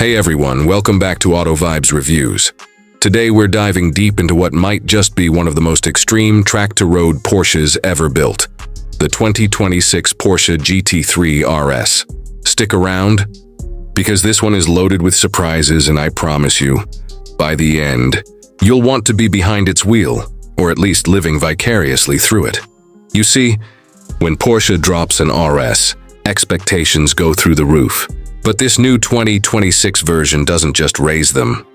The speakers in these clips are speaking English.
Hey everyone, welcome back to Auto Vibes Reviews. Today we're diving deep into what might just be one of the most extreme track-to-road Porsches ever built, the 2026 Porsche GT3 RS. Stick around, because this one is loaded with surprises, and I promise you, by the end, you'll want to be behind its wheel, or at least living vicariously through it. You see, when Porsche drops an RS, expectations go through the roof. But this new 2026 version doesn't just raise them,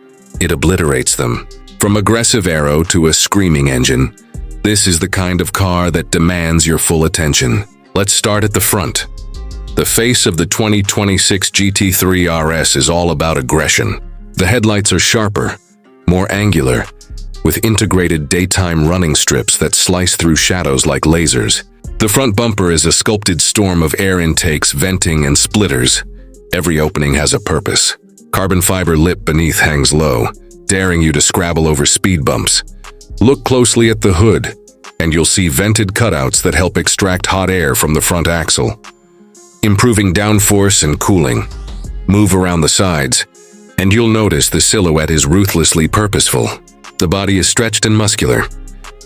it obliterates them. From aggressive aero to a screaming engine, this is the kind of car that demands your full attention. Let's start at the front. The face of the 2026 GT3 RS is all about aggression. The headlights are sharper, more angular, with integrated daytime running strips that slice through shadows like lasers. The front bumper is a sculpted storm of air intakes, venting, and splitters. Every opening has a purpose. Carbon fiber lip beneath hangs low, daring you to scrabble over speed bumps. Look closely at the hood, and you'll see vented cutouts that help extract hot air from the front axle, improving downforce and cooling. Move around the sides, and you'll notice the silhouette is ruthlessly purposeful. The body is stretched and muscular.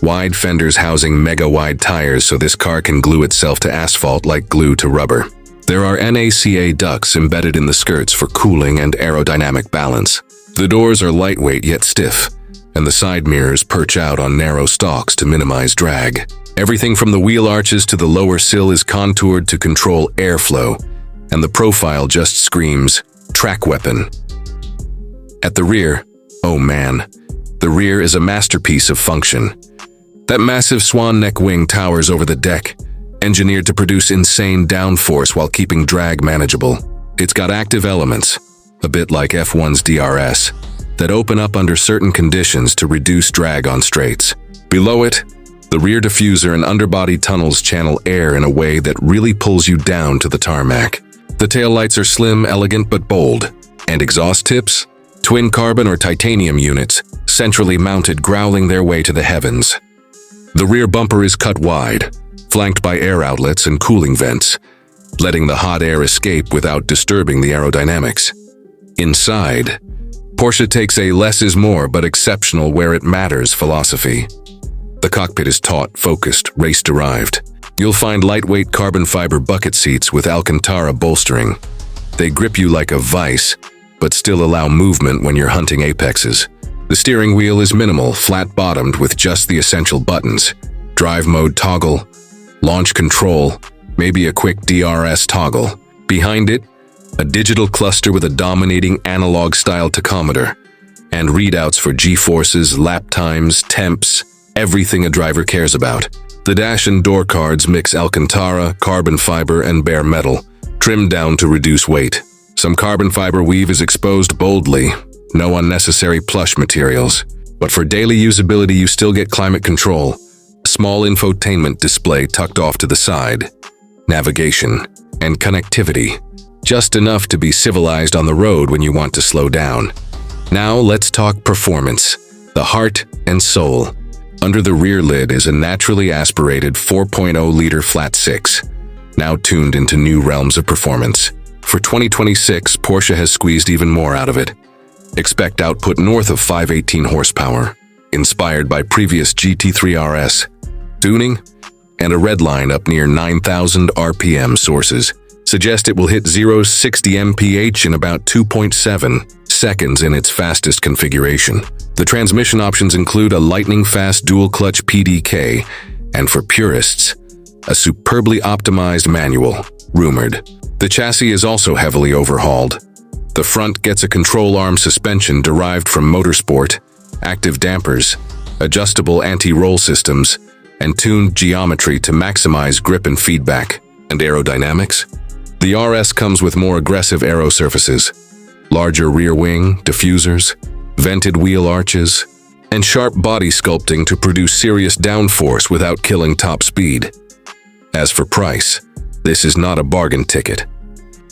Wide fenders housing mega-wide tires so this car can glue itself to asphalt like glue to rubber. There are NACA ducts embedded in the skirts for cooling and aerodynamic balance. The doors are lightweight yet stiff, and the side mirrors perch out on narrow stalks to minimize drag. Everything from the wheel arches to the lower sill is contoured to control airflow, and the profile just screams track weapon. At the rear, oh man, the rear is a masterpiece of function. That massive swan-neck wing towers over the deck, engineered to produce insane downforce while keeping drag manageable. It's got active elements, a bit like F1's DRS, that open up under certain conditions to reduce drag on straights. Below it, the rear diffuser and underbody tunnels channel air in a way that really pulls you down to the tarmac. The taillights are slim, elegant, but bold. And exhaust tips? Twin carbon or titanium units, centrally mounted, growling their way to the heavens. The rear bumper is cut wide, flanked by air outlets and cooling vents, letting the hot air escape without disturbing the aerodynamics. Inside, Porsche takes a less is more but exceptional where it matters philosophy. The cockpit is taut, focused, race-derived. You'll find lightweight carbon fiber bucket seats with Alcantara bolstering. They grip you like a vice, but still allow movement when you're hunting apexes. The steering wheel is minimal, flat-bottomed with just the essential buttons: drive mode toggle, launch control, maybe a quick DRS toggle. Behind it, a digital cluster with a dominating analog-style tachometer, and readouts for G-forces, lap times, temps, everything a driver cares about. The dash and door cards mix Alcantara, carbon fiber, and bare metal, trimmed down to reduce weight. Some carbon fiber weave is exposed boldly, no unnecessary plush materials. But for daily usability, you still get climate control, small infotainment display tucked off to the side, navigation, and connectivity, just enough to be civilized on the road when you want to slow down. Now let's talk performance, the heart and soul. Under the rear lid is a naturally aspirated 4.0-liter flat six, now tuned into new realms of performance. For 2026, Porsche has squeezed even more out of it. Expect output north of 518 horsepower, inspired by previous GT3 RS. Tuning and a red line up near 9,000 RPM sources suggest it will hit 0-60 mph in about 2.7 seconds in its fastest configuration. The transmission options include a lightning-fast dual-clutch PDK, and for purists, a superbly optimized manual, rumored. The chassis is also heavily overhauled. The front gets a control arm suspension derived from motorsport, active dampers, adjustable anti-roll systems, and tuned geometry to maximize grip and feedback. And aerodynamics? The RS comes with more aggressive aero surfaces, larger rear wing, diffusers, vented wheel arches, and sharp body sculpting to produce serious downforce without killing top speed. As for price, this is not a bargain ticket.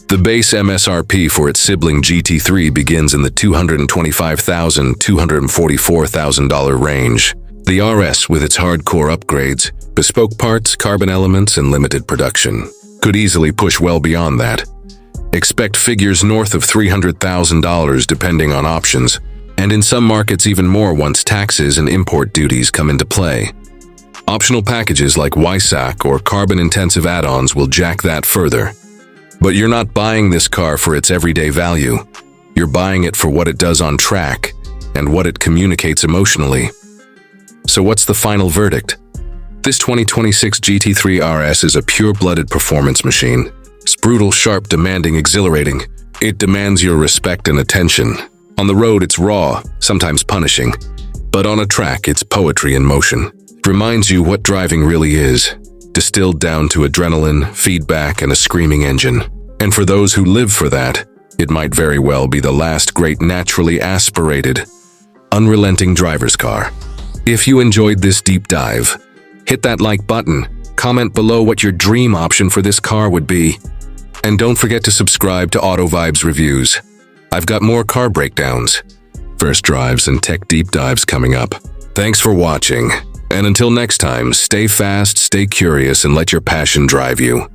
The base MSRP for its sibling GT3 begins in the $225,000 to $244,000 range. The RS, with its hardcore upgrades, bespoke parts, carbon elements, and limited production, could easily push well beyond that. Expect figures north of $300,000 depending on options, and in some markets even more once taxes and import duties come into play. Optional packages like WISAC or carbon-intensive add-ons will jack that further. But you're not buying this car for its everyday value. You're buying it for what it does on track and what it communicates emotionally. So what's the final verdict? This 2026 GT3 RS is a pure-blooded performance machine. It's brutal, sharp, demanding, exhilarating. It demands your respect and attention. On the road, it's raw, sometimes punishing. But on a track, it's poetry in motion. It reminds you what driving really is, distilled down to adrenaline, feedback, and a screaming engine. And for those who live for that, it might very well be the last great naturally aspirated, unrelenting driver's car. If you enjoyed this deep dive, hit that like button, comment below what your dream option for this car would be, and don't forget to subscribe to Auto Vibes Reviews. I've got more car breakdowns, first drives, and tech deep dives coming up. Thanks for watching, and until next time, stay fast, stay curious, and let your passion drive you.